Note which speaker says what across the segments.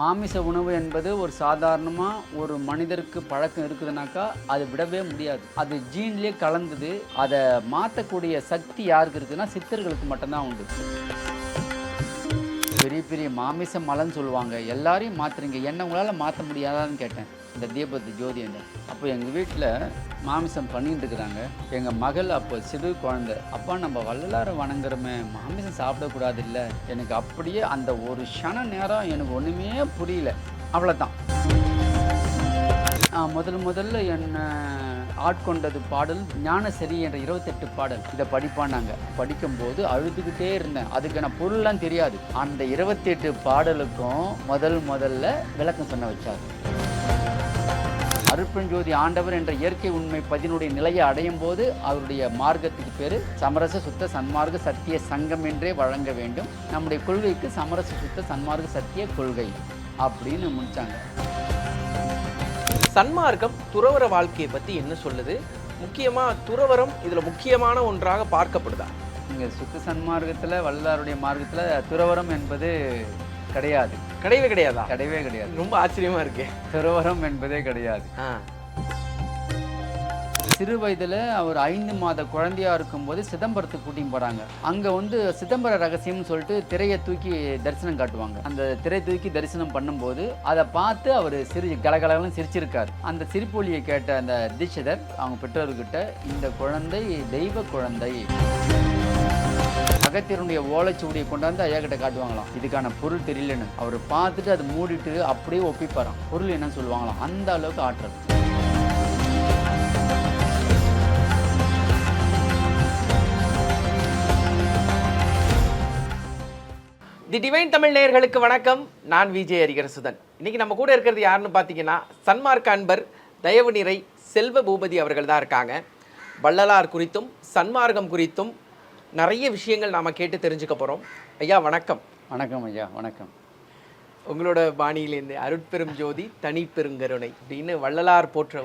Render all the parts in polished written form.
Speaker 1: மாமிச உணவு என்பது ஒரு சாதாரணமாக ஒரு மனிதருக்கு பழக்கம் இருக்குதுனாக்கா அது விடவே முடியாது. அது ஜீன்லேயே கலந்தது. அதை மாற்றக்கூடிய சக்தி யாருக்கு இருக்குதுன்னா சித்தர்களுக்கு மட்டும்தான் உண்டு. பெரிய பெரிய மாமிச மலைன்னு சொல்லுவாங்க. எல்லாரையும் மாற்றுறீங்க, என்ன உங்களால் மாற்ற முடியாதான்னு கேட்டேன் இந்த தீபத்து ஜோதி என்ன. அப்போ எங்கள் வீட்டில் மாமிசம் பண்ணிட்டு இருக்கிறாங்க. எங்கள் மகள் அப்போ சிறு குழந்தை. அப்பா நம்ம வள்ளலாரை வணங்குறோமே, மாமிசம் சாப்பிடக்கூடாது இல்லை. எனக்கு அப்படியே அந்த ஒரு க்ஷண நேரம் எனக்கு ஒன்றுமே புரியல. அவ்வளோதான். முதல்ல என்னை ஆட்கொண்டது பாடல் ஞானசரி என்ற 28 பாடல். இதை படிப்பானாங்க. படிக்கும்போது அழுதுகிட்டே இருந்தேன். அதுக்கு நான் பொருள்லாம் தெரியாது. அந்த 28 பாடலுக்கும் முதல்ல விளக்கம் சொன்ன வச்சார். அருட்பெருஞ்சோதி ஆண்டவர் என்ற இயற்கை உண்மை பதினுடைய நிலையை அடையும் போது அவருடைய மார்க்கத்துக்கு பேர் சமரச சுத்த சன்மார்க்க சத்திய சங்கம் என்றே வழங்க வேண்டும். நம்முடைய கொள்கைக்கு சமரச சுத்த சன்மார்க்க சத்திய கொள்கை அப்படின்னு முடிச்சாங்க.
Speaker 2: சன்மார்க்கம் துறவர வாழ்க்கையை பற்றி என்ன சொல்லுது? முக்கியமாக துறவரம் இதில் முக்கியமான ஒன்றாக பார்க்கப்படுதா?
Speaker 1: இங்கே சுத்த சன்மார்க்கத்தில் வள்ளலாருடைய மார்க்கத்தில் துறவரம் என்பது கிடையாது.
Speaker 2: கிடையவே கிடையாதா?
Speaker 1: கிடையவே கிடையாது.
Speaker 2: ரொம்ப ஆச்சரியமா இருக்கு.
Speaker 1: துறவரம் என்பதே கிடையாது. சிறு வயதில் அவர் 5 மாத குழந்தையா இருக்கும்போது சிதம்பரத்துக்கு கூட்டின்னு போகிறாங்க. அங்கே சிதம்பர ரகசியம்னு சொல்லிட்டு திரையை தூக்கி தரிசனம் காட்டுவாங்க. அந்த திரை தூக்கி தரிசனம் பண்ணும்போது அதை பார்த்து அவர் கலகலன்னு சிரிச்சிருக்கார். அந்த சிரிப்பொலியை கேட்ட அந்த தீட்சிதர் அவங்க பெற்றோர்கிட்ட, இந்த குழந்தை தெய்வ குழந்தை, அகத்தியருடைய ஓலைச்சுவடியை கொண்டாந்து ஐயா கிட்ட காட்டுவாங்களாம். இதுக்கான பொருள் தெரியலன்னு அவர் பார்த்துட்டு அதை மூடிட்டு அப்படியே ஒப்பிப்பாராம். பொருள் என்னன்னு சொல்லுவாங்களாம். அந்த அளவுக்கு ஆற்றல்.
Speaker 2: தி டிவைன் தமிழ் நேயர்களுக்கு வணக்கம். நான் விஜய் ஹரிகரசுதன். இன்னைக்கு நம்ம கூட இருக்கிறது யாருன்னு பார்த்தீங்கன்னா சன்மார்க்க அன்பர் தயவு நிறை செல்வ பூபதி அவர்கள் தான் இருக்காங்க. வள்ளலார் குறித்தும் சன்மார்க்கம் குறித்தும் நிறைய விஷயங்கள் நாம் கேட்டு தெரிஞ்சுக்க போகிறோம். ஐயா வணக்கம்.
Speaker 1: வணக்கம் ஐயா. வணக்கம்.
Speaker 2: உங்களோட பாணியிலேருந்து அருட்பெரும் ஜோதி தனிப்பெருங்கருணை அப்படின்னு வள்ளலார் போற்ற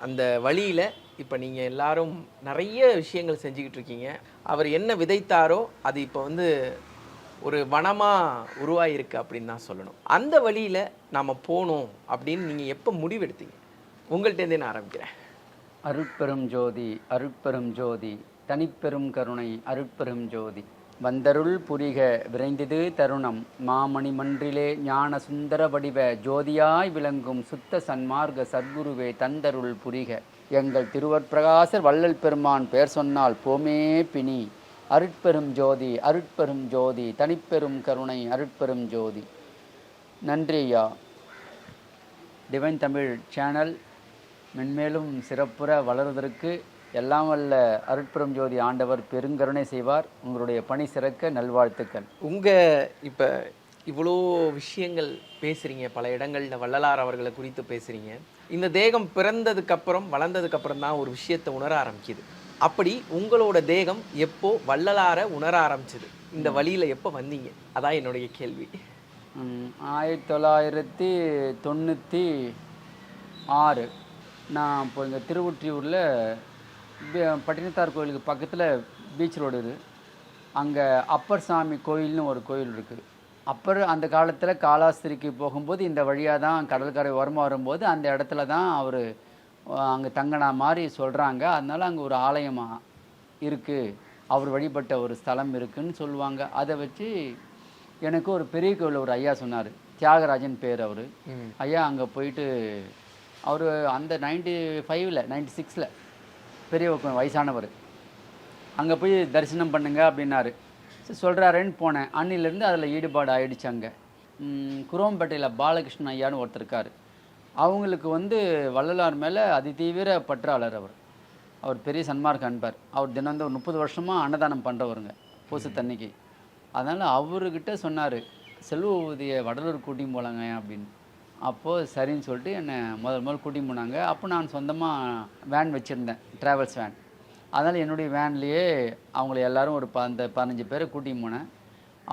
Speaker 2: அந்த வழியில் இப்போ நீங்கள் எல்லாரும் நிறைய விஷயங்கள் செஞ்சுக்கிட்டு இருக்கீங்க. அவர் என்ன விதைத்தாரோ அது இப்போ ஒரு வனமாக உருவாயிருக்கு அப்படின்னு தான் சொல்லணும். அந்த வழியில் நாம் போகணும் அப்படின்னு நீங்கள் எப்போ முடிவெடுத்தீங்க? உங்கள்கிட்டேருந்தே நான் ஆரம்பிக்கிறேன்.
Speaker 1: அருட்பெரும் ஜோதி அருட்பெரும் ஜோதி தனிப்பெரும் கருணை அருட்பெரும் ஜோதி வந்தருள் புரிக விரைந்தது தருணம் மாமணி மன்றிலே ஞான சுந்தர வடிவ ஜோதியாய் விளங்கும் சுத்த சன்மார்க்க சத்குருவே தந்தருள் புரிக. எங்கள் திருவற்பிரகாசர் வள்ளல் பெருமான் பெயர் சொன்னால் போமே பிணி. அருட்பெரும் ஜோதி அருட்பெரும் ஜோதி தனிப்பெரும் கருணை அருட்பெரும் ஜோதி. நன்றி ஐயா. டிவைன் தமிழ் சேனல் மென்மேலும் சிறப்புற வளர்வதற்கு எல்லாம் வல்ல அருட்பெரும் ஜோதி ஆண்டவர் பெருங்கருணை செய்வார். உங்களுடைய பணி சிறக்க நல்வாழ்த்துக்கள்.
Speaker 2: இப்போ இவ்வளோ விஷயங்கள் பேசுகிறீங்க, பல இடங்களில் வள்ளலார் அவர்களை குறித்து பேசுகிறீங்க. இந்த தேகம் பிறந்ததுக்கப்புறம் வளர்ந்ததுக்கப்புறம் தான் ஒரு விஷயத்தை உணர ஆரம்பிக்குது. அப்படி உங்களோட தேகம் எப்போ வள்ளலாரை உணர ஆரம்பிச்சது? இந்த வழியில் எப்போ வந்தீங்க? அதான் என்னுடைய கேள்வி.
Speaker 1: 1996 நான் இப்போ இங்கே திருவொற்றியூரில் பட்டினத்தார் கோயிலுக்கு பக்கத்தில் பீச் ரோடு இருக்குது. அங்கே அப்பர் சாமி கோயில்னு ஒரு கோயில் இருக்குது. அப்பர் அந்த காலத்தில் காலாஸ்திரிக்கு போகும்போது இந்த வழியாக தான் கடற்கரை ஓரமாக வரும்போது அந்த இடத்துல தான் அவர் அங்கே தங்கினா மாதிரி சொல்கிறாங்க. அதனால் அங்கே ஒரு ஆலயமாக இருக்குது, அவர் வழிபட்ட ஒரு ஸ்தலம் இருக்குதுன்னு சொல்லுவாங்க. அதை வச்சு எனக்கு ஒரு பெரிய கோவில் ஒரு ஐயா சொன்னார், தியாகராஜன் பேர் அவர். ஐயா அங்கே போயிட்டு அவர் அந்த 95ல் 96ல் பெரிய வயசானவர், அங்கே போய் தரிசனம் பண்ணுங்க அப்படின்னாரு. சொல்கிறாருன்னு போனேன். அன்னிலேருந்து அதில் ஈடுபாடு ஆகிடுச்சு. அங்கே குரோம்பேட்டையில் பாலகிருஷ்ணன் ஐயான்னு ஒருத்தர் இருக்கார். அவங்களுக்கு வள்ளலார் மேலே அதிதீவிர பற்றாளர். அவர் பெரிய சன்மார்க்க அன்பர். அவர் தினம் ஒரு 30 வருஷமாக அன்னதானம் பண்ணுறவருங்க பூசு தண்ணிக்கு. அதனால் அவர்கிட்ட சொன்னார், செல்வபூதியை வடலூர் கூட்டின்னு போகலாங்க அப்படின்னு. அப்போது சரின்னு சொல்லிட்டு என்னை முதல் கூட்டின்னு போனாங்க. அப்போ நான் சொந்தமாக வேன் வச்சுருந்தேன், ட்ராவல்ஸ் வேன். அதனால் என்னுடைய வேன்லேயே அவங்கள எல்லோரும் ஒரு 15 பேரை கூட்டின்னு போனேன்.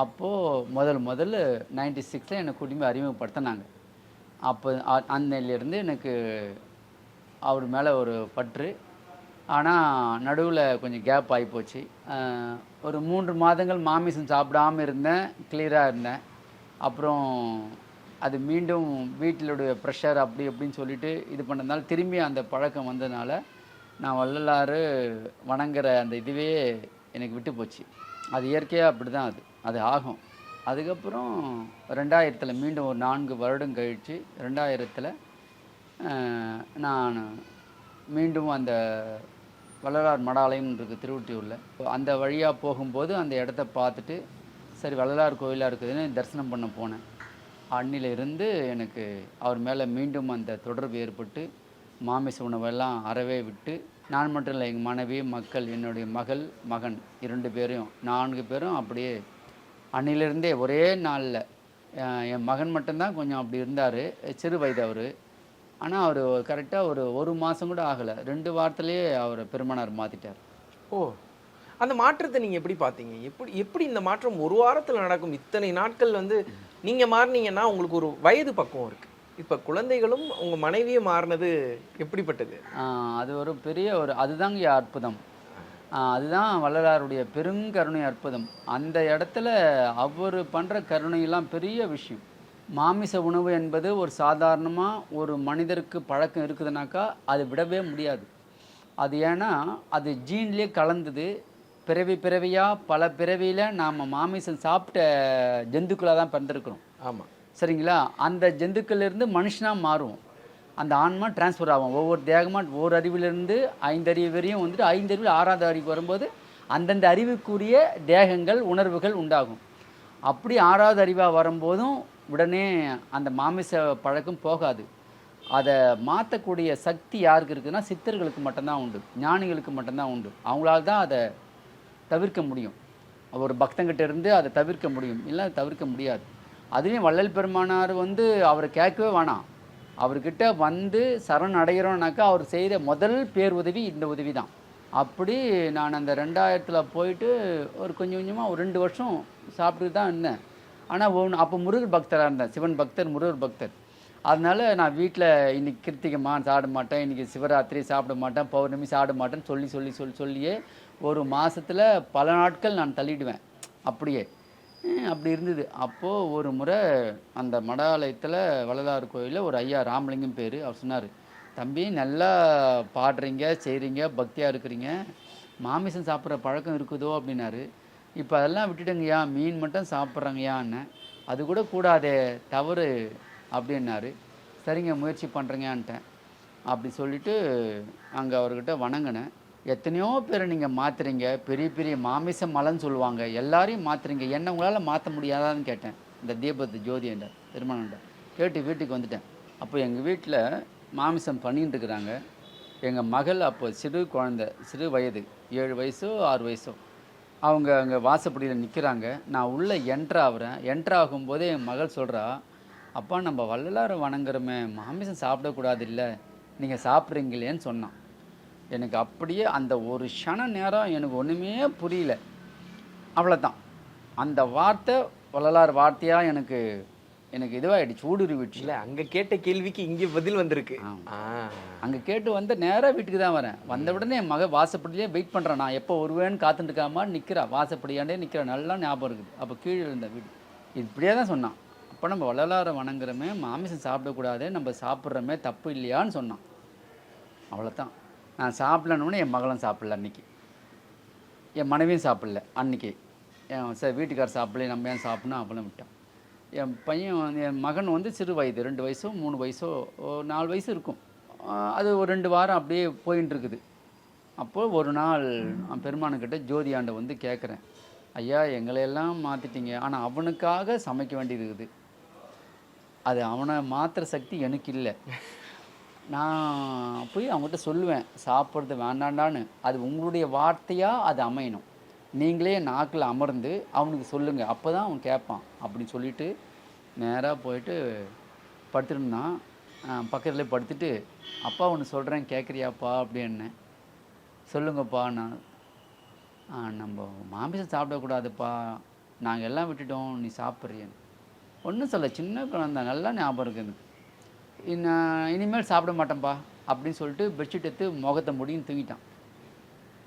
Speaker 1: அப்போது முதல்ல 96ல் என்னை கூட்டின்னு போய் அறிமுகப்படுத்தினாங்க. அப்போ அன்னையிலேருந்து எனக்கு அவர் மேலே ஒரு பற்று. ஆனால் நடுவில் கொஞ்சம் கேப் ஆகிப்போச்சு. ஒரு 3 மாதங்கள் மாமிசம் சாப்பிடாமல் இருந்தேன், கிளியராக இருந்தேன். அப்புறம் அது மீண்டும் வீட்டிலுடைய ப்ரெஷர் அப்படி இப்படின்னு சொல்லிட்டு இது பண்ணதுனால திரும்பி அந்த பழக்கம் வந்ததுனால நான் வள்ளலார் வணங்குற அந்த இதுவே எனக்கு விட்டு போச்சு. அது இயற்கையாக அப்படி தான் அது ஆகும். அதுக்கப்புறம் 2000 மீண்டும் ஒரு 4 வருடம் கழித்து 2000 நான் மீண்டும் அந்த வள்ளலார் மடாலயம் இருக்குது திருவொற்றியூரில். அந்த வழியாக போகும்போது அந்த இடத்த பார்த்துட்டு சரி வள்ளலார் கோயிலாக இருக்குதுன்னு தரிசனம் பண்ண போனேன். அன்னிலிருந்து எனக்கு அவர் மேலே மீண்டும் அந்த தொடர்பு ஏற்பட்டு மாமிச உணவெல்லாம் அறவே விட்டு நான் மட்டும் இல்லை, எங்கள் மனைவி, மக்கள், என்னுடைய மகள், மகன் 2 பேரையும் 4 பேரும் அப்படியே அன்னிலிருந்தே ஒரே நாளில். என் மகன் மட்டும்தான் கொஞ்சம் அப்படி இருந்தார், சிறு வயது அவர். ஆனால் அவர் கரெக்டாக ஒரு மாதம் கூட ஆகலை, 2 வாரத்திலேயே அவரை பெருமானார் மாற்றிட்டார்.
Speaker 2: ஓ, அந்த மாற்றத்தை நீங்கள் எப்படி பார்த்தீங்க? எப்படி இந்த மாற்றம் ஒரு வாரத்தில் நடக்கும்? இத்தனை நாட்கள் வந்து நீங்கள் மாறினீங்கன்னா உங்களுக்கு ஒரு வயது பக்குவம் இருக்குது. இப்போ குழந்தைகளும் உங்கள் மனைவியும் மாறினது எப்படிப்பட்டது?
Speaker 1: அது ஒரு பெரிய அதுதாங்க அற்புதம். அதுதான் வள்ளலாருடைய பெருங்கருணை அற்புதம். அந்த இடத்துல அவர் பண்ணுற கருணையெல்லாம் பெரிய விஷயம். மாமிச உணவு என்பது ஒரு சாதாரணமாக ஒரு மனிதருக்கு பழக்கம் இருக்குதுனாக்கா அது விடவே முடியாது. அது ஏன்னா அது ஜீன்லேயே கலந்தது. பிறவியாக பல பிறவியில் நாம் மாமிசம் சாப்பிட்ட ஜந்துக்களாக தான் பிறந்திருக்கிறோம்.
Speaker 2: ஆமாம்,
Speaker 1: சரிங்களா? அந்த ஜந்துக்கள்லேருந்து மனுஷனாக மாறுவோம். அந்த ஆன்மா டிரான்ஸ்ஃபர் ஆகும். ஒவ்வொரு தேகமாக ஒரு அறிவிலிருந்து 5 அறிவு வரையும் வந்துட்டு 5 அறிவில் 6வது அறிவு வரும்போது அந்தந்த அறிவுக்குரிய தேகங்கள் உணர்வுகள் உண்டாகும். அப்படி 6வது அறிவாக வரும்போதும் உடனே அந்த மாமிச பழக்கம் போகாது. அதை மாற்றக்கூடிய சக்தி யாருக்கு இருக்குதுன்னா சித்தர்களுக்கு மட்டும்தான் உண்டு, ஞானிகளுக்கு மட்டும்தான் உண்டு. அவங்களால தான் அதை தவிர்க்க முடியும். ஒரு பக்தங்கிட்ட இருந்து அதை தவிர்க்க முடியும், இல்லை தவிர்க்க முடியாது. அதுலேயும் வள்ளல் பெருமானார் வந்து அவரை கேட்கவே வேணாம். அவர்கிட்ட வந்து சரண் அடைகிறோன்னாக்கா அவர் செய்த முதல் பேர் உதவி இந்த உதவி தான். அப்படி நான் அந்த 2000 போயிட்டு ஒரு கொஞ்சமாக ஒரு 2 வருஷம் சாப்பிட்டு தான் இருந்தேன். ஆனால் அப்போ முருகர் பக்தராக இருந்தேன், சிவன் பக்தர், முருகர் பக்தர். அதனால் நான் வீட்டில் இன்றைக்கி கிருத்திகமா சாப்பிட மாட்டேன், இன்றைக்கி சிவராத்திரி சாப்பிட மாட்டேன், பௌர்ணமி சாப்பிட மாட்டேன்னு சொல்லியே ஒரு மாதத்தில் பல நாட்கள் நான் தள்ளிடுவேன். அப்படியே அப்படி இருந்தது. அப்போது ஒரு முறை அந்த மடாலயத்தில் வள்ளலார் கோயிலில் ஒரு ஐயா ராமலிங்கம் பேர், அவர் சொன்னார், தம்பி நல்லா பாடுறீங்க, செய்கிறீங்க, பக்தியாக இருக்கிறீங்க, மாமிசம் சாப்பிட்ற பழக்கம் இருக்குதோ அப்படின்னாரு. இப்போ அதெல்லாம் விட்டுடுங்கய்யா, மீன் மட்டும் சாப்பிட்றாங்கய்யான்னு. அது கூட கூடாதே, தவறு அப்படின்னாரு. சரிங்க முயற்சி பண்ணுறேங்கன்ட்டேன். அப்படி சொல்லிவிட்டு அங்கே அவர்கிட்ட வணங்கினேன். எத்தனையோ பேரை நீங்கள் மாற்றுறீங்க, பெரிய பெரிய மாமிச மலைன்னு சொல்லுவாங்க, எல்லாரையும் மாற்றுறீங்க, என்ன உங்களால் மாற்ற முடியாதான்னு கேட்டேன். இந்த தீபத்து ஜோதி என்ற திருமணம் கேட்டு வீட்டுக்கு வந்துட்டேன். அப்போ எங்கள் வீட்டில் மாமிசம் பண்ணின்னு இருக்கிறாங்க. எங்கள் மகள் அப்போ சிறு வயது 7 வயசோ 6 வயசோ. அவங்க அங்கே வாசப்படியில் நிற்கிறாங்க. நான் உள்ளே என்ட்ரு ஆகும்போதே என் மகள் சொல்கிறா, அப்பா நம்ம வள்ளலாரை வணங்குறோமே, மாமிசம் சாப்பிடக்கூடாது இல்லை, நீங்கள் சாப்பிட்றீங்களேன்னு சொன்னான். எனக்கு அப்படியே அந்த ஒரு க்ஷண நேரம் எனக்கு ஒன்றுமே புரியல. அவ்வளோதான். அந்த வார்த்தை வள்ளலார் வார்த்தையாக எனக்கு இதுவாகிடுச்சு, ஊடுருவிடுச்சு.
Speaker 2: இல்லை, அங்கே கேட்ட கேள்விக்கு இங்கே பதில் வந்திருக்கு.
Speaker 1: அங்கே கேட்டு வந்து நேராக வீட்டுக்கு தான் வரேன். வந்த உடனே என் மக வாசப்படியே வெயிட் பண்ணுறேன். நான் எப்போ வருவேன்னு காத்துட்டு இருக்காம நிற்கிறா, வாசப்படியாண்டே நிற்கிறேன். நல்லா ஞாபகம் இருக்குது. அப்போ கீழே இருந்த வீடு இப்படியே தான் சொன்னான். அப்போ நம்ம வள்ளலாரை வணங்குறோமே, மாமிசம் சாப்பிடக்கூடாது, நம்ம சாப்பிட்றோமே, தப்பு இல்லையான்னு சொன்னான். அவ்வளோதான். நான் சாப்பிட்லன்னு என் மகளும் சாப்பிடல அன்றைக்கி, என் மனைவியும் சாப்பிடல அன்றைக்கி. சார் வீட்டுக்கார் சாப்பிடல, நம்ம ஏன் சாப்பிட்ணும் அப்பெல்லாம் விட்டான். என் மகன் வந்து சிறு வயது, 2 வயசோ 3 வயசோ 4 வயசு இருக்கும். அது ஒரு 2 வாரம் அப்படியே போயின்னு இருக்குது. அப்போது ஒரு நாள் பெருமானுக்கிட்ட ஜோதி ஆண்டை வந்து கேட்குறேன், ஐயா எங்களையெல்லாம் மாற்றிட்டீங்க, ஆனால் அவனுக்காக சமைக்க வேண்டியது இருக்குது, அது அவனை மாற்றுற சக்தி எனக்கு இல்லை. நான் போய் அவங்ககிட்ட சொல்லுவேன் சாப்பிட்றது வேண்டாண்டான்னு. அது உங்களுடைய வார்த்தையாக அது அமையணும், நீங்களே நாக்கில் அமர்ந்து அவனுக்கு சொல்லுங்கள், அப்போ தான் அவன் கேட்பான் அப்படின்னு சொல்லிவிட்டு நேராக போயிட்டு படுத்துருந்தான். பக்கத்துலேயே படுத்துட்டு, அப்பா ஒன்று சொல்கிறேன் கேட்குறியாப்பா அப்படின்னு. சொல்லுங்கப்பா. நம்ம மாமிசம் சாப்பிடக்கூடாதுப்பா, நாங்கள் எல்லாம் விட்டுட்டோம், நீ சாப்பிட்றியன்னு. ஒன்றும் சொல்ல, சின்ன குழந்தை, நல்லா ஞாபகம் இருக்குது. இனிமேல் சாப்பிட மாட்டேன்ப்பா அப்படின்னு சொல்லிட்டு பெட்ஷீட் எடுத்து முகத்தை முடின்னு தூங்கிட்டான்.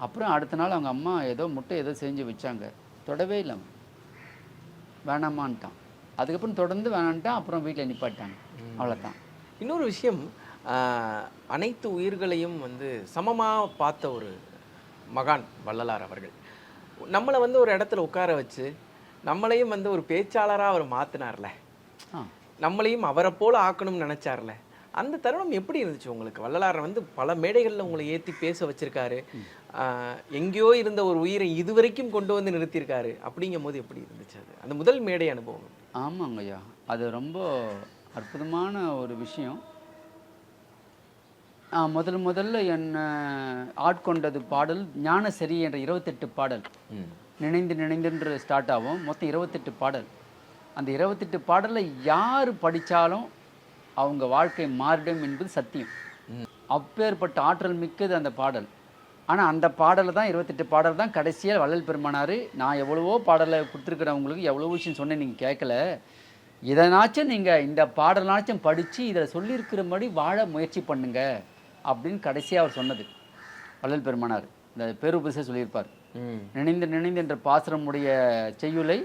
Speaker 1: அப்புறம் அடுத்த நாள் அவங்க அம்மா ஏதோ முட்டை ஏதோ செஞ்சு வச்சாங்க, தொடவே இல்லை, வேணாமான்ட்டான். அதுக்கப்புறம் தொடர்ந்து வேணான்ட்டா அப்புறம் வீட்டில் நிப்பாட்டாங்க. அவ்வளோதான்.
Speaker 2: இன்னொரு விஷயம், அனைத்து உயிர்களையும் வந்து சமமாக பார்த்த ஒரு மகான் வள்ளலார் அவர்கள். நம்மளை வந்து ஒரு இடத்துல உட்கார வச்சு நம்மளையும் வந்து ஒரு பேச்சாளராக அவர் மாற்றினார்ல,
Speaker 1: ஆ
Speaker 2: நம்மளையும் அவரை போல ஆக்கணும்னு நினச்சார்ல, அந்த தருணம் எப்படி இருந்துச்சு உங்களுக்கு? வள்ளலாரை வந்து பல மேடைகளில் உங்களை ஏற்றி பேச வச்சிருக்காரு, எங்கேயோ இருந்த ஒரு உயிரை இதுவரைக்கும் கொண்டு வந்து நிறுத்தியிருக்காரு. அப்படிங்கும் போது எப்படி இருந்துச்சு அது, அந்த முதல் மேடை அனுபவம்?
Speaker 1: ஆமாங்க ஐயா, அது ரொம்ப அற்புதமான ஒரு விஷயம். முதல்ல என்னை ஆட்கொண்டது பாடல் ஞானசரி என்ற 28 பாடல். நினைந்துன்று ஸ்டார்ட் ஆகும். மொத்தம் 28 பாடல். அந்த 28 பாடலில் யார் படித்தாலும் அவங்க வாழ்க்கை மாறிடும் என்பது சத்தியம். அப்பேற்பட்ட ஆற்றல் மிக்கது அந்த பாடல். ஆனால் அந்த பாடலை தான் 28 பாடல் தான் கடைசியாக வள்ளல் பெருமானார், நான் எவ்வளவோ பாடலை கொடுத்துருக்குறவங்களுக்கு எவ்வளோ விஷயம் சொன்னேன், நீங்கள் கேட்கல, இதனாச்சும் நீங்கள் இந்த பாடலாச்சும் படித்து இதில் சொல்லியிருக்கிறபடி வாழ முயற்சி பண்ணுங்க அப்படின்னு கடைசியாக அவர் சொன்னது வள்ளல் பெருமானார். இந்த பேருபரிசை சொல்லியிருப்பார். நினைந்து என்ற பாசுரமுடைய செய்யுளை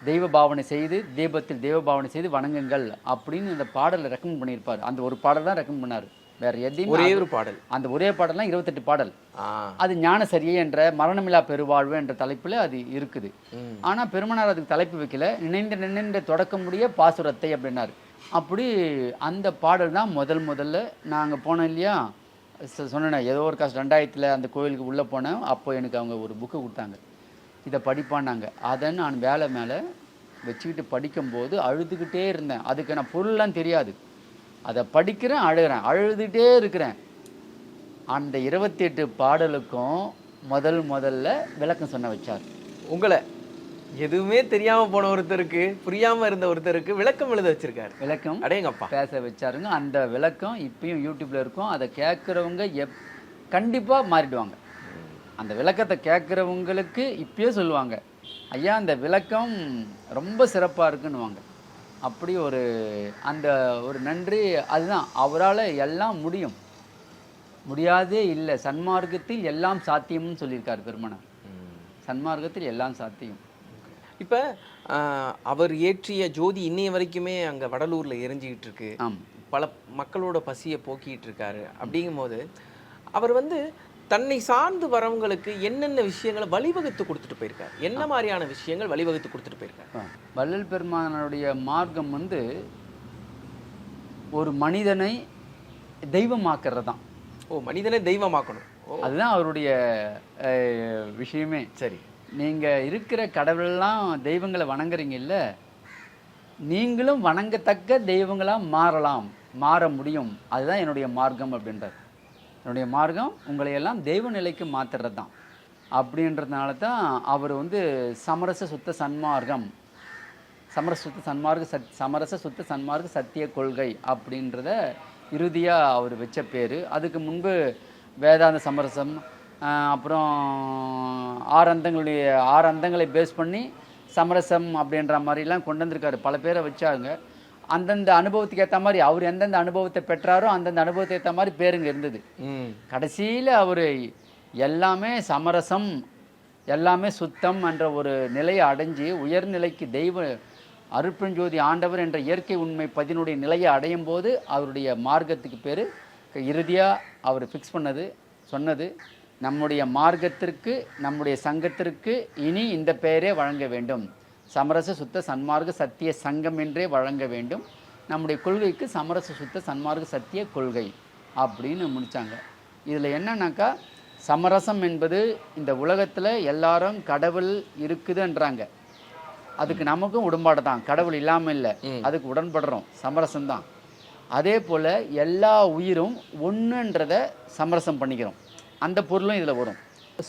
Speaker 1: தெய்வ பாவனை செய்து தீபத்தில் தெய்வ பாவனை செய்து வணங்குங்கள் அப்படின்னு இந்த பாடலை ரெக்கமெண்ட் பண்ணியிருப்பார். அந்த ஒரு பாடல் தான் ரெக்கமெண்ட் பண்ணார், வேற எதையும்
Speaker 2: ஒரே ஒரு பாடல்.
Speaker 1: அந்த ஒரே பாடல்லாம் 28 பாடல். அது ஞானசரியை என்ற மரணமில்லா பெருவாழ்வு என்ற தலைப்பில் அது இருக்குது. ஆனால் பெருமனார் அதுக்கு தலைப்பு வைக்கல, நினைந்து தொடக்கமுடைய பாசுரத்தை அப்படின்னாரு. அப்படி அந்த பாடல் தான் முதல்ல நாங்கள் போனோம் இல்லையா, சொன்னேன் ஏதோ ஒரு காசு 2000 அந்த கோயிலுக்கு உள்ளே போனேன். அப்போ எனக்கு அவங்க ஒரு புக்கு கொடுத்தாங்க, இதை படிப்பான்னாங்க. அதை நான் வேலை மேலே வச்சுக்கிட்டு படிக்கும்போது அழுதுகிட்டே இருந்தேன். அதுக்கு நான் பொருள்லாம் தெரியாது, அதை படிக்கிறேன், அழுதுகிட்டே இருக்கிறேன். அந்த 28 பாடலுக்கும் முதல்ல விளக்கம் சொன்ன வச்சார்.
Speaker 2: உங்களை எதுவுமே தெரியாமல் போன ஒருத்தருக்கு, புரியாமல் இருந்த ஒருத்தருக்கு விளக்கம் எழுத வச்சிருக்காரு.
Speaker 1: விளக்கம்
Speaker 2: அடேங்கப்பா
Speaker 1: பேச வச்சாருங்க. அந்த விளக்கம் இப்பயும் யூடியூப்ல இருக்கும். அதை கேட்குறவங்க கண்டிப்பாக மாறிடுவாங்க. அந்த விளக்கத்தை கேட்குறவங்களுக்கு இப்பயே சொல்லுவாங்க, ஐயா அந்த விளக்கம் ரொம்ப சிறப்பாக இருக்குன்னுவாங்க. அப்படி அந்த ஒரு நன்றி. அதுதான், அவரால் எல்லாம் முடியும், முடியாதே இல்லை, சன்மார்க்கத்தில் எல்லாம் சாத்தியம்னு சொல்லியிருக்கார் பெருமனார். சன்மார்க்கத்தில் எல்லாம் சாத்தியம்.
Speaker 2: இப்போ அவர் ஏற்றிய ஜோதி இன்னைய வரைக்குமே அங்கே வடலூரில் எரிஞ்சிக்கிட்டு இருக்கு. பல மக்களோட பசியை போக்கிட்டு இருக்காரு. அப்படிங்கும்போது அவர் வந்து தன்னை சார்ந்து வரவங்களுக்கு என்னென்ன விஷயங்களை வழிவகுத்து கொடுத்துட்டு போயிருக்காரு, என்ன மாதிரியான விஷயங்கள் வழிவகுத்து கொடுத்துட்டு போயிருக்காரு?
Speaker 1: வள்ளல் பெருமானுடைய மார்க்கம் ஒரு மனிதனை தெய்வமாக்குறது தான்.
Speaker 2: மனிதனை தெய்வமாக்கணும்,
Speaker 1: அதுதான் அவருடைய விஷயமே.
Speaker 2: சரி,
Speaker 1: நீங்கள் இருக்கிற கடவுளெல்லாம் தெய்வங்களை வணங்குறீங்கல்ல, நீங்களும் வணங்கத்தக்க தெய்வங்களாக மாற முடியும். அதுதான் என்னுடைய மார்க்கம் அப்படின்றார். என்னுடைய மார்க்கம் உங்களையெல்லாம் தெய்வ நிலைக்கு மாற்றுறது தான். அப்படின்றதுனால தான் அவர் சமரச சுத்த சன்மார்க்கம், சமரச சுத்த சன்மார்க்க சத்திய கொள்கை அப்படின்றத இறுதியாக அவர் வச்ச பேர். அதுக்கு முன்பு வேதாந்த சமரசம், அப்புறம் 6 அந்தங்களை பேஸ் பண்ணி சமரசம் அப்படின்ற மாதிரிலாம் கொண்டு வந்திருக்காரு. பல பேரை வச்சாங்க. அந்தந்த அனுபவத்துக்கு ஏற்ற மாதிரி அவர் எந்தெந்த அனுபவத்தை பெற்றாரோ அந்தந்த அனுபவத்தை ஏற்ற மாதிரி பேருங்க இருந்தது. கடைசியில் அவர் எல்லாமே சமரசம், எல்லாமே சுத்தம் என்ற ஒரு நிலையை அடைஞ்சு உயர்நிலைக்கு தெய்வ அருட்பெருஞ்சோதி ஆண்டவர் என்ற இயற்கை உண்மை பதினுடைய நிலையை அடையும் போது அவருடைய மார்க்கத்துக்கு பேர் இறுதியாக அவர் ஃபிக்ஸ் சொன்னது, நம்முடைய மார்க்கத்திற்கு, நம்முடைய சங்கத்திற்கு இனி இந்த பெயரே வழங்க வேண்டும், சமரச சுத்த சன்மார்க்க சத்திய சங்கம் என்றே வழங்க வேண்டும், நம்முடைய கொள்கைக்கு சமரச சுத்த சன்மார்க்க சத்திய கொள்கை அப்படின்னு முடித்தாங்க. இதில் என்னன்னாக்கா, சமரசம் என்பது இந்த உலகத்தில் எல்லாரும் கடவுள் இருக்குதுன்றாங்க, அதுக்கு நமக்கும் உடன்பாடு தான், கடவுள் இல்லாமல் இல்லை, அதுக்கு உடன்படுறோம், சமரசம்தான். அதே போல் எல்லா உயிரும் ஒன்றுன்றதை சமரசம் பண்ணிக்கிறோம், அந்த பொருளும் இதில் வரும்.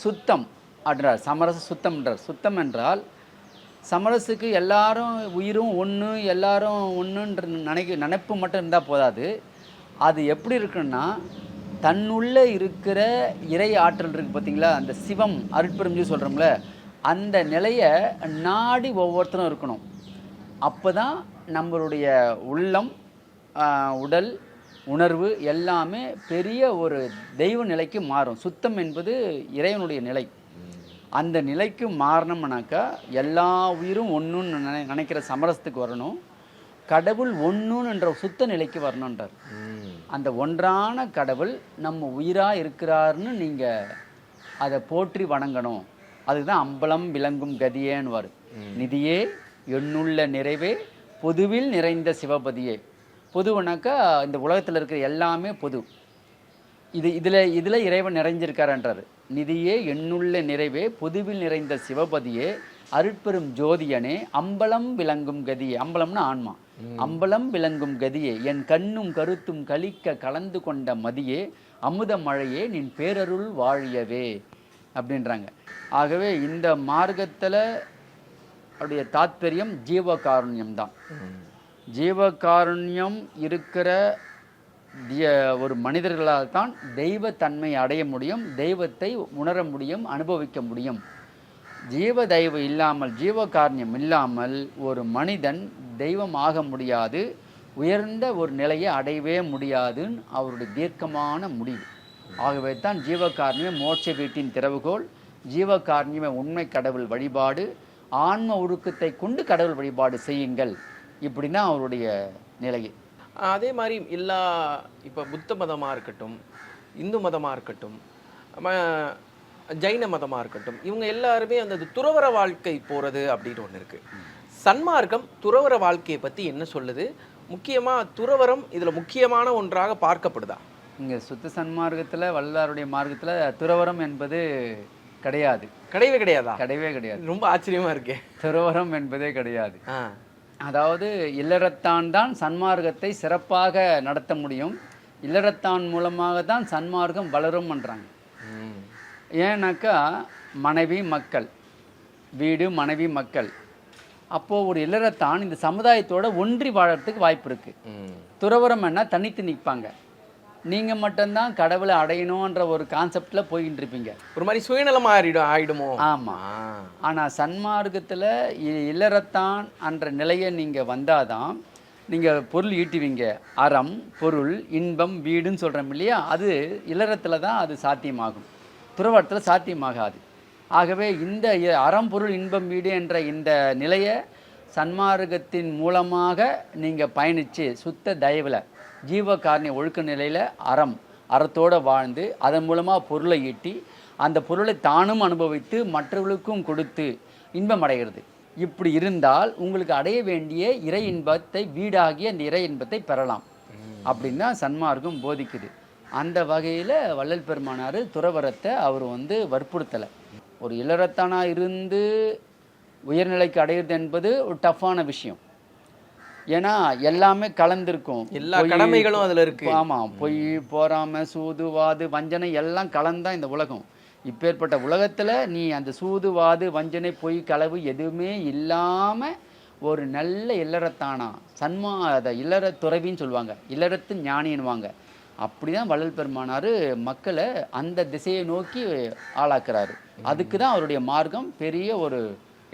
Speaker 1: சுத்தம் அப்படின்றார், சமரச சுத்தம்ன்றார். சுத்தம் என்றால் சமரசுக்கு எல்லாரும் உயிரும் ஒன்று, எல்லாரும் ஒன்றுன்ற நினைப்பு மட்டும் இருந்தால் போதாது. அது எப்படி இருக்குன்னா, தன்னுள்ளே இருக்கிற இறை ஆற்றல் இருக்குது பார்த்தீங்களா, அந்த சிவம் அருட்பெருஞ்சு சொல்கிறோம்ல, அந்த நிலையை நாடி ஒவ்வொருத்தரும் இருக்கணும். அப்போ தான் நம்மளுடைய உள்ளம், உடல், உணர்வு எல்லாமே பெரிய ஒரு தெய்வ நிலைக்கு மாறும். சுத்தம் என்பது இறைவனுடைய நிலை. அந்த நிலைக்கு மாறணும்னாக்கா எல்லா உயிரும் ஒன்றுன்னு நினைக்கிற சமரசத்துக்கு வரணும். கடவுள் ஒன்றுன்ற சுத்த நிலைக்கு வரணுன்றார். அந்த ஒன்றான கடவுள் நம்ம உயிராக இருக்கிறாருன்னு நீங்கள் அதை போற்றி வணங்கணும். அதுதான் அம்பலம் விளங்கும் கதியேன்னுவார். நிதியே எண்ணுள்ள நிறைவே பொதுவில் நிறைந்த சிவபதியே. பொதுவுனாக்கா இந்த உலகத்தில் இருக்கிற எல்லாமே பொது. இதில் இறைவன் நிறைஞ்சிருக்காருன்றார். நிதியே எண்ணுள்ள நிறைவே பொதுவில் நிறைந்த சிவபதியே அருட்பெரும் ஜோதியனே அம்பலம் விளங்கும் கதியே. அம்பலம்னா ஆன்மா. அம்பலம் விளங்கும் கதியே என் கண்ணும் கருத்தும் கலிக்க கலந்து கொண்ட மதியே அமுத மழையே நின் பேரருள் வாழியவே அப்படின்றாங்க. ஆகவே இந்த மார்க்கத்தில் அவருடைய தாத்பரியம் ஜீவகாருண்யம் தான். ஜீவகாருண்யம் இருக்கிற ஒரு மனிதர்களால் தான் தெய்வத்தன்மை அடைய முடியும், தெய்வத்தை உணர முடியும், அனுபவிக்க முடியும். ஜீவ தெய்வம் இல்லாமல், ஜீவகாருண்யம் இல்லாமல் ஒரு மனிதன் தெய்வம் ஆக முடியாது, உயர்ந்த ஒரு நிலையை அடையவே முடியாதுன்னு அவருடைய தீர்க்கமான முடிவு. ஆகவே தான் ஜீவகாருண்யம் மோட்ச வீட்டின் திறவுகோல், ஜீவகாருண்யமே உண்மை கடவுள் வழிபாடு, ஆன்ம ஒழுக்கத்தை கொண்டு கடவுள் வழிபாடு செய்யுங்கள். இப்படின்னா அவருடைய நிலையை.
Speaker 2: அதே மாதிரி எல்லா இப்போ புத்த மதமாக இருக்கட்டும், இந்து மதமாக இருக்கட்டும், ஜைன மதமாக இருக்கட்டும், இவங்க எல்லாருமே அந்த துறவற வாழ்க்கை போகிறது அப்படின்னு ஒன்று இருக்குது. சன்மார்க்கம் துறவற வாழ்க்கையை பற்றி என்ன சொல்லுது? முக்கியமாக துறவரம் இதில் முக்கியமான ஒன்றாக பார்க்கப்படுதா?
Speaker 1: இங்கே சுத்த சன்மார்க்கத்தில் வள்ளலாருடைய மார்க்கத்தில் துறவரம் என்பது கிடையாது.
Speaker 2: கிடையவே கிடையாதா?
Speaker 1: கிடையவே கிடையாது.
Speaker 2: ரொம்ப ஆச்சரியமாக இருக்கே. துறவரம்
Speaker 1: என்பதே கிடையாது. அதாவது இல்லறத்தான் தான் சன்மார்க்கத்தை சிறப்பாக நடத்த முடியும், இல்லறத்தான் மூலமாக தான் சன்மார்க்கம் வளரும் பண்ணுறாங்க. ஏன்னாக்கா மனைவி மக்கள், வீடு மனைவி மக்கள், அப்போது ஒரு இல்லறத்தான் இந்த சமுதாயத்தோட ஒன்றி வாழறதுக்கு வாய்ப்பு இருக்குது. துறவரம் என்ன தனித்து நிற்பாங்க, நீங்கள் மட்டும்தான் கடவுளை அடையணுன்ற ஒரு கான்செப்டில் போய்கிட்டு இருப்பீங்க.
Speaker 2: ஒரு மாதிரி சுயநலம் ஆயிடுமோ?
Speaker 1: ஆமாம். ஆனால் சன்மார்க்கத்தில் இல்லறத்தான் என்ற நிலையை நீங்கள் வந்தால் தான் நீங்கள் பொருள் ஈட்டுவீங்க. அறம், பொருள், இன்பம், வீடுன்னு சொல்கிறோம் இல்லையா, அது இல்லறத்தில் தான் அது சாத்தியமாகும், துறவரத்தில் சாத்தியமாகாது. ஆகவே இந்த அறம், பொருள், இன்பம், வீடு என்ற இந்த நிலையை சன்மார்க்கத்தின் மூலமாக நீங்கள் பயணித்து சுத்த தயவில் ஜீவகாருண்ய ஒழுக்க நிலையில் அறத்தோடு வாழ்ந்து அதன் மூலமாக பொருளை ஈட்டி அந்த பொருளை தானும் அனுபவித்து மற்றவர்களுக்கும் கொடுத்து இன்பம் அடைகிறது. இப்படி இருந்தால் உங்களுக்கு அடைய வேண்டிய இறை இன்பத்தை, வீடாகிய அந்த இறை இன்பத்தை பெறலாம் அப்படின்னு தான் சன்மார்க்கம் போதிக்குது. அந்த வகையில் வள்ளல் பெருமானார் துறவரத்தை அவர் வற்புறுத்தலை. ஒரு இல்லறத்தானாக இருந்து உயர்நிலைக்கு அடையிறது என்பது ஒரு டஃப்பான விஷயம். ஏன்னா எல்லாமே கலந்துருக்கும்,
Speaker 2: எல்லா கடமைகளும் அதில் இருக்குது.
Speaker 1: ஆமாம், பொய், பொறாமை, சூதுவாது, வஞ்சனை எல்லாம் கலந்தான் இந்த உலகம். இப்பேற்பட்ட உலகத்தில் நீ அந்த சூதுவாது, வஞ்சனை, பொய், களவு எதுவுமே இல்லாமல் ஒரு நல்ல இல்லறத்தானா அதை இல்லற துறவின்னு சொல்லுவாங்க, இல்லறத்து ஞானின்னுவாங்க. அப்படி தான் வள்ளல் பெருமானார் மக்களை அந்த திசையை நோக்கி ஆளாக்குறாரு. அதுக்கு தான் அவருடைய மார்க்கம் பெரிய ஒரு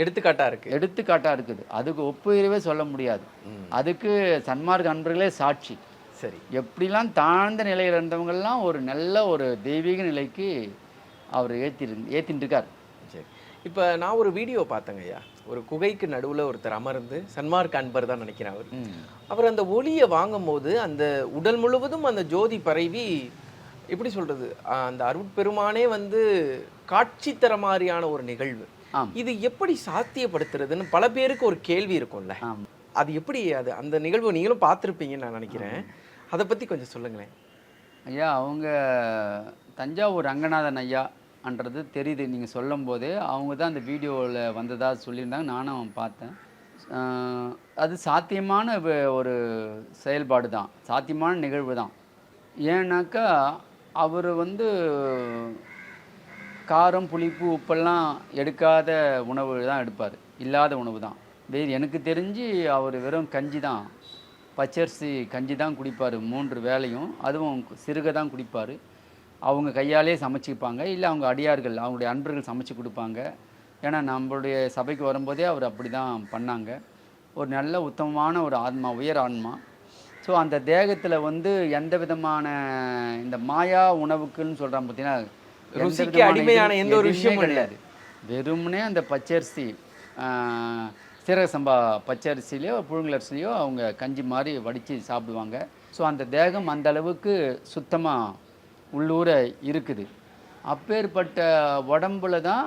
Speaker 1: எடுத்துக்காட்டாக இருக்குது. அதுக்கு ஒப்புயர்வே சொல்ல முடியாது. அதுக்கு சன்மார்க்க அன்பர்களே சாட்சி.
Speaker 2: சரி,
Speaker 1: எப்படிலாம் தாழ்ந்த நிலையில் இருந்தவங்கெல்லாம் ஒரு நல்ல ஒரு தெய்வீக நிலைக்கு அவர் ஏற்றிட்டு இருக்கார்.
Speaker 2: சரி, இப்போ நான் ஒரு வீடியோ பார்த்தேங்க ஐயா. ஒரு குகைக்கு நடுவில் ஒருத்தர் அமர்ந்து, சன்மார்க்க அன்பர் தான் நினைக்கிறேன் அவர் அந்த ஒளியை வாங்கும் போது அந்த உடல் முழுவதும் அந்த ஜோதி பரவி, எப்படி சொல்கிறது, அந்த அருட்பெருமானே காட்சி தர மாதிரியான ஒரு நிகழ்வு. இது எப்படி சாத்தியப்படுத்துறதுன்னு பல பேருக்கு ஒரு கேள்வி இருக்கும்ல. அது எப்படி, அது அந்த நிகழ்வு நீங்களும் பார்த்துருப்பீங்கன்னு நான் நினைக்கிறேன். அதை பற்றி கொஞ்சம் சொல்லுங்களேன்
Speaker 1: ஐயா. அவங்க தஞ்சாவூர் ரங்கநாதன் ஐயான்றது தெரியுது நீங்கள் சொல்லும் போதே. அவங்க தான் அந்த வீடியோவில் வந்ததாக சொல்லியிருந்தாங்க, நானும் பார்த்தேன். அது சாத்தியமான ஒரு செயல்பாடு தான், சாத்தியமான நிகழ்வு தான். ஏன்னாக்கா அவர் காரம், புளிப்பு, உப்பெல்லாம் எடுக்காத உணவு தான் எடுப்பார், இல்லாத உணவு தான். எனக்கு தெரிஞ்சு அவர் வெறும் கஞ்சி தான், பச்சரிசி கஞ்சி தான் குடிப்பார் 3 வேளையும். அதுவும் சிறுக தான் குடிப்பார். அவங்க கையாலே சமைச்சிப்பாங்க, இல்லை அவங்க அடியார்கள், அவங்களுடைய அன்பர்கள் சமைச்சு கொடுப்பாங்க. ஏன்னா நம்மளுடைய சபைக்கு வரும்போதே அவர் அப்படி தான் பண்ணாங்க. ஒரு நல்ல உத்தமமான ஒரு ஆன்மா, உயர் ஆன்மா. ஸோ அந்த தேகத்தில் எந்த விதமான இந்த மாயா உணவுக்குன்னு சொல்கிறாங்க பார்த்தீங்கன்னா,
Speaker 2: ருசிக்கு அடிமையான எந்த ஒரு விஷயமும்
Speaker 1: கிடையாது. வெறுமனே அந்த பச்சரிசி சீரக சம்பா பச்சரிசிலையோ புழுங்கலரிசிலையோ அவங்க கஞ்சி மாதிரி வடித்து சாப்பிடுவாங்க. ஸோ அந்த தேகம் அந்த அளவுக்கு சுத்தமாக உள்ளூர இருக்குது. அப்பேற்பட்ட உடம்புல தான்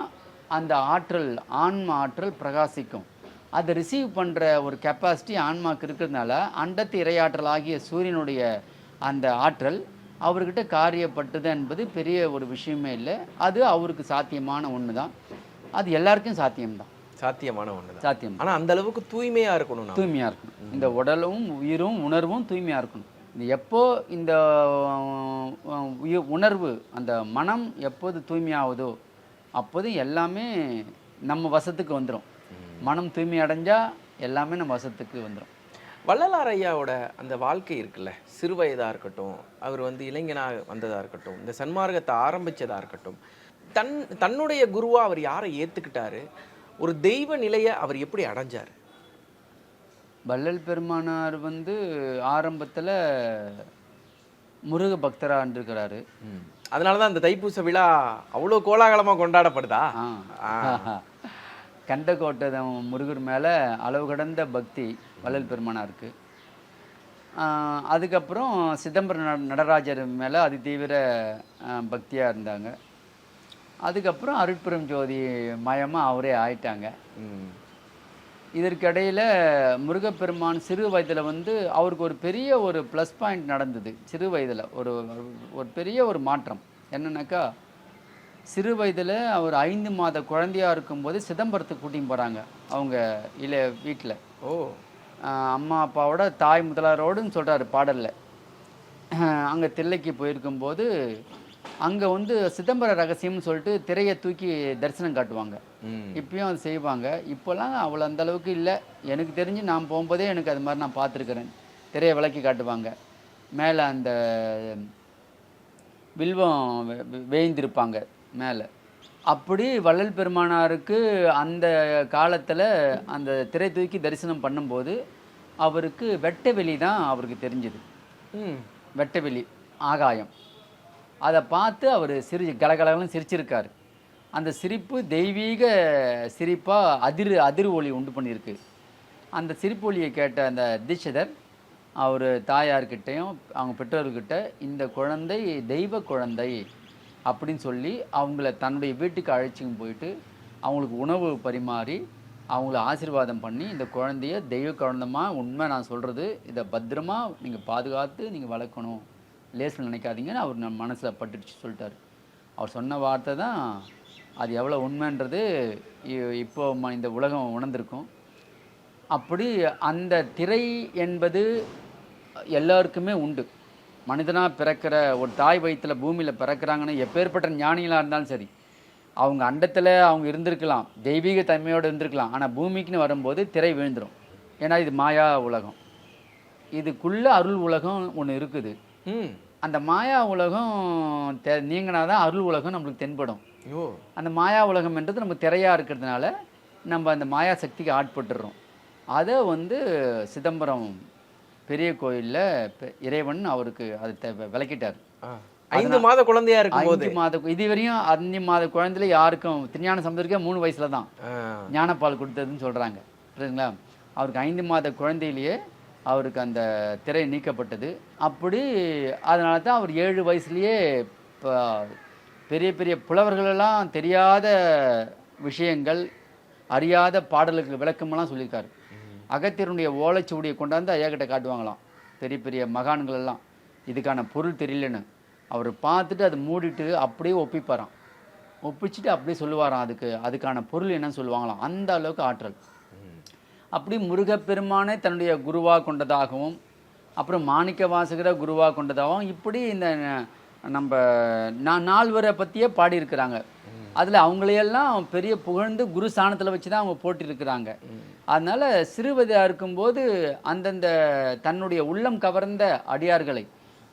Speaker 1: அந்த ஆற்றல், ஆன்ம ஆற்றல் பிரகாசிக்கும். அதை ரிசீவ் பண்ணுற ஒரு கெப்பாசிட்டி ஆன்மாவுக்கு இருக்கிறதுனால அண்டத்து இறையாற்றல் ஆகிய சூரியனுடைய அந்த ஆற்றல் அவர்கிட்ட காரியப்பட்டது என்பது பெரிய ஒரு விஷயமே இல்லை. அது அவருக்கு சாத்தியமான ஒன்று தான். அது எல்லாருக்கும் சாத்தியம்தான்.
Speaker 2: சாத்தியமான ஒன்று தான்.
Speaker 1: சாத்தியம்.
Speaker 2: ஆனால் அந்த அளவுக்கு தூய்மையாக இருக்கணும்.
Speaker 1: தூய்மையாக இருக்கணும். இந்த உடலும் உயிரும் உணர்வும் தூய்மையாக இருக்கணும். இந்த எப்போ இந்த உணர்வு அந்த மனம் எப்போது தூய்மையாகுதோ அப்போது எல்லாமே நம்ம வசத்துக்கு வந்துடும். மனம் தூய்மை அடைஞ்சால் எல்லாமே நம்ம வசத்துக்கு வந்துடும்.
Speaker 2: வள்ளலார் ஐயாவோட அந்த வாழ்க்கை இருக்குல்ல, சிறு வயதாக இருக்கட்டும், அவர் இளைஞனாக வந்ததாக இருக்கட்டும், இந்த சன்மார்க்கத்தை ஆரம்பித்ததாக இருக்கட்டும், தன்னுடைய குருவாக அவர் யாரை ஏற்றுக்கிட்டாரு, ஒரு தெய்வ நிலையை அவர் எப்படி அடைஞ்சார்?
Speaker 1: வள்ளல் பெருமானார் ஆரம்பத்தில் முருக பக்தராக இருந்திருக்கிறாரு.
Speaker 2: அதனால தான் அந்த தைப்பூச விழா அவ்வளோ கோலாகலமாக கொண்டாடப்படுதா?
Speaker 1: கண்டகோட்டை முருகர் மேலே அளவு கடந்த பக்தி வள்ளல் பெருமானாருக்கு. அதுக்கப்புறம் சிதம்பரம் நடராஜர் மேலே அதி தீவிர பக்தியாக இருந்தாங்க. அதுக்கப்புறம் அருட்பெரும் ஜோதி மயமாக அவரே ஆயிட்டாங்க. இதற்கிடையில் முருகப்பெருமான் சிறு வயதில் அவருக்கு ஒரு பெரிய ஒரு ப்ளஸ் பாயிண்ட் நடந்தது. சிறு வயதில் ஒரு பெரிய ஒரு மாற்றம் என்னன்னாக்கா, சிறு வயதில் அவர் 5 மாத குழந்தையாக இருக்கும்போது சிதம்பரத்துக்கு கூட்டின்னு போகிறாங்க அவங்க வீட்டில். அம்மா அப்பாவோட தாய் முதலாரோடுன்னு சொல்கிறாரு பாடலில். அங்கே தில்லைக்கு போயிருக்கும்போது அங்கே சிதம்பர ரகசியம்னு சொல்லிட்டு திரையை தூக்கி தரிசனம் காட்டுவாங்க. இப்பயும் அது செய்வாங்க. இப்போல்லாம் அவ்வளோ அந்த அளவுக்கு இல்லை. எனக்கு தெரிஞ்சு நான் போகும்போதே எனக்கு அது மாதிரி நான் பார்த்துருக்குறேன். திரையை விளக்கி காட்டுவாங்க. மேலே அந்த வில்வம் வேய்ந்திருப்பாங்க மேலே. அப்படி வள்ளல் பெருமானாருக்கு அந்த காலத்தில் அந்த திரை தூக்கி தரிசனம் பண்ணும்போது அவருக்கு வெட்ட வெளி தான் அவருக்கு தெரிஞ்சுது. வெட்ட வெளி ஆகாயம். அதை பார்த்து அவர் கலகலன்னு சிரிச்சிருக்காரு. அந்த சிரிப்பு தெய்வீக சிரிப்பாக அதிர் ஒளி உண்டு பண்ணியிருக்கு. அந்த சிரிப்பு ஒளியை கேட்ட அந்த தீட்சிதர் அவர் தாயார்கிட்டையும் அவங்க பெற்றோர்கிட்ட இந்த குழந்தை தெய்வ குழந்தை அப்படின்னு சொல்லி அவங்கள தன்னுடைய வீட்டுக்கு அழைச்சின்னு போயிட்டு அவங்களுக்கு உணவு பரிமாறி அவங்கள ஆசீர்வாதம் பண்ணி இந்த குழந்தைய தெய்வ குழந்தைமா உண்மை நான் சொல்கிறது இதை பத்திரமா நீங்கள் பாதுகாத்து நீங்கள் வளர்க்கணும், லேசில் நினைக்காதீங்கன்னு அவர் நம்ம மனசில் பட்டுடுச்சு சொல்லிட்டார். அவர் சொன்ன வார்த்தை தான் அது எவ்வளோ உண்மைன்றது இப்போ இந்த உலகம் உணர்ந்திருக்கும். அப்படி அந்த திரை என்பது எல்லாருக்குமே உண்டு. மனிதனாக பிறக்கிற ஒரு தாய் வயிற்றில் பூமியில் பிறக்கிறாங்கன்னு எப்பேற்பட்ட ஞானிகளாக இருந்தாலும் சரி, அவங்க அண்டத்தில் அவங்க இருந்திருக்கலாம், தெய்வீக தன்மையோடு இருந்திருக்கலாம். ஆனால் பூமிக்குன்னு வரும்போது திரை விழுந்துடும். ஏன்னா இது மாயா உலகம். இதுக்குள்ளே அருள் உலகம் ஒன்று இருக்குது. அந்த மாயா உலகம் நீங்கினாதான் அருள் உலகம் நம்மளுக்கு தென்படும். அந்த மாயா உலகம் என்றது நம்ம திரையாக இருக்கிறதுனால நம்ம அந்த மாயா சக்திக்கு ஆட்பட்டுடுறோம். அதை சிதம்பரம் பெரிய கோயிலில் இறைவன் அவருக்கு அதை விளக்கிட்டார்.
Speaker 2: 5 மாத குழந்தையா இருக்கும்
Speaker 1: 5 மாத இதுவரையும் 5 மாத குழந்தையில யாருக்கும் திருஞான சம்பந்தருக்கே 3 வயசுல தான் ஞானப்பால் கொடுத்ததுன்னு சொல்கிறாங்க. புரியுதுங்களா? அவருக்கு 5 மாத குழந்தையிலேயே அவருக்கு அந்த திரை நீக்கப்பட்டது. அப்படி அதனால தான் அவர் 7 வயசுலேயே இப்போ பெரிய பெரிய புலவர்களெல்லாம் தெரியாத விஷயங்கள், அறியாத பாடலுக்கு விளக்கமெல்லாம் சொல்லியிருக்காரு. அகத்தியருடைய ஓலைச்சுவடியை கொண்டாந்து ஐயாக்கிட்ட காட்டுவாங்களாம் பெரிய பெரிய மகான்கள் எல்லாம். இதுக்கான பொருள் தெரியலன்னு அவர் பார்த்துட்டு அதை மூடிட்டு அப்படியே ஒப்பிப்பாராம். ஒப்பிச்சுட்டு அப்படியே சொல்லுவாராம் அதுக்கான பொருள் என்னன்னு சொல்லுவாங்களாம். அந்த அளவுக்கு ஆற்றல். அப்படி முருகப்பெருமானை தன்னுடைய குருவாக கொண்டதாகவும் அப்புறம் மாணிக்க வாசகரை குருவாக கொண்டதாகவும் இப்படி இந்த நம்ம நால்வரை பற்றியே பாடியிருக்கிறாங்க. அதில் அவங்களையெல்லாம் பெரிய புகழ்ந்து குரு ஸ்தானத்தில் வச்சு தான் அவங்க போட்டிருக்கிறாங்க. அதனால் சிறுவதாக இருக்கும்போது அந்தந்த தன்னுடைய உள்ளம் கவர்ந்த அடியார்களை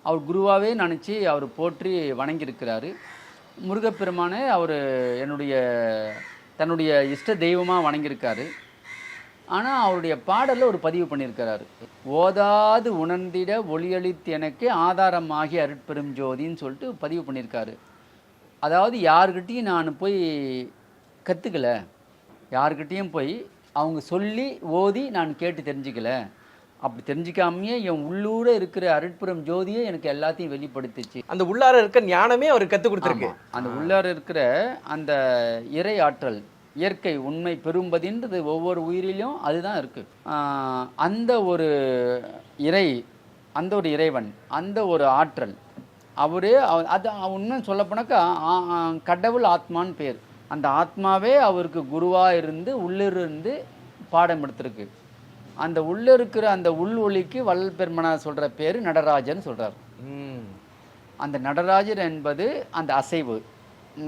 Speaker 1: அவர் குருவாகவே நினச்சி அவர் போற்றி வணங்கியிருக்கிறாரு. முருகப்பெருமானை அவர் தன்னுடைய இஷ்ட தெய்வமாக வணங்கியிருக்காரு. ஆனால் அவருடைய பாடலில் ஒரு பதிவு பண்ணியிருக்கிறாரு. ஓதாது உணர்ந்திட ஒளியளித்து எனக்கு ஆதாரமாகி அருட்பெரும் ஜோதின்னு சொல்லிட்டு பதிவு பண்ணியிருக்காரு. அதாவது யாருக்கிட்டையும் நான் போய் கற்றுக்கல, யாருக்கிட்டேயும் போய் அவங்க சொல்லி ஓதி நான் கேட்டு தெரிஞ்சுக்கல. அப்படி தெரிஞ்சிக்காமையே என் உள்ளூர இருக்கிற அருட்பெரும் ஜோதியே எனக்கு எல்லாத்தையும் வெளிப்படுத்துச்சு.
Speaker 2: அந்த உள்ளார இருக்க ஞானமே அவர் கற்றுக் கொடுத்துருக்கு.
Speaker 1: அந்த உள்ளார இருக்கிற அந்த இறை ஆற்றல், இயற்கை உண்மை பெரும்பதின்றது ஒவ்வொரு உயிரிலும் அதுதான் இருக்குது. அந்த ஒரு இறை, அந்த ஒரு இறைவன், அந்த ஒரு ஆற்றல் அவரே அது உண்மை சொல்லப்போனாக்கா கடவுள் ஆத்மான்னு பேர். அந்த ஆத்மாவே அவருக்கு குருவாக இருந்து உள்ளிருந்து பாடம் எடுத்திருக்கு. அந்த உள்ள இருக்கிற அந்த உள் ஒளிக்கு வள்ளல் பெருமனார் சொல்கிற பேர் நடராஜன் சொல்கிறார். அந்த நடராஜர் என்பது அந்த அசைவு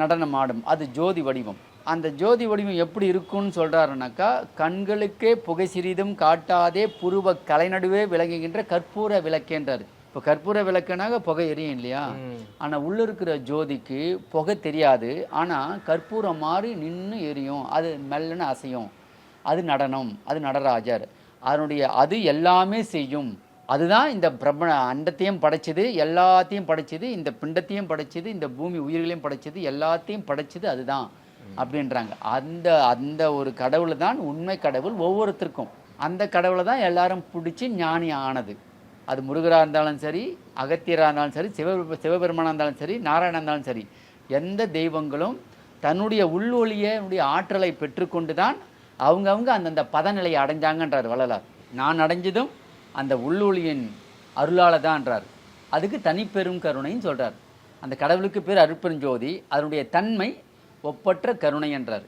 Speaker 1: நடனம் ஆடும், அது ஜோதி வடிவம். அந்த ஜோதி வடிவம் எப்படி இருக்குன்னு சொல்கிறாருனாக்கா, கண்களுக்கே புகை சிறிதும் காட்டாதே புருவ கலைநடுவே விளங்குகின்ற கற்பூர விளக்கேன்றார். இப்போ கற்பூர விளக்குனாக புகை எரியும் இல்லையா, ஆனால் உள்ளே இருக்கிற ஜோதிக்கு புகை தெரியாது, ஆனால் கற்பூரம் மாறி நின்று எரியும், அது மெல்லன்னு அசையும். அது நடனம், அது நடராஜர். அதனுடைய அது எல்லாமே செய்யும். அதுதான் இந்த பிரம்ம அண்டத்தையும் படைச்சது, எல்லாத்தையும் படைச்சது, இந்த பிண்டத்தையும் படைச்சது, இந்த பூமி உயிர்களையும் படைச்சது, எல்லாத்தையும் படைச்சது அதுதான் அப்படின்றாங்க. அந்த அந்த ஒரு கடவுள் தான் உண்மை கடவுள் ஒவ்வொருத்தருக்கும். அந்த கடவுளை தான் எல்லாரும் பிடிச்சி ஞானி ஆனது. அது முருகராக இருந்தாலும் சரி, அகத்தியராக இருந்தாலும் சரி, சிவபெருமானாக இருந்தாலும் சரி, நாராயணா இருந்தாலும் சரி, எந்த தெய்வங்களும் தன்னுடைய உள்ளொளியுடைய ஆற்றலை பெற்றுக்கொண்டு தான் அவங்கவுங்க அந்தந்த பதநிலையை அடைஞ்சாங்கன்றார் வள்ளலார். நான் அடைஞ்சதும் அந்த உள்ளொளியின் அருளால் தான்ன்றார். அதுக்கு தனிப்பெரும் கருணைன்னு சொல்கிறார். அந்த கடவுளுக்கு பேர் அருட்பெருஞ்சோதி, அதனுடைய தன்மை ஒப்பற்ற கருணை என்றார்.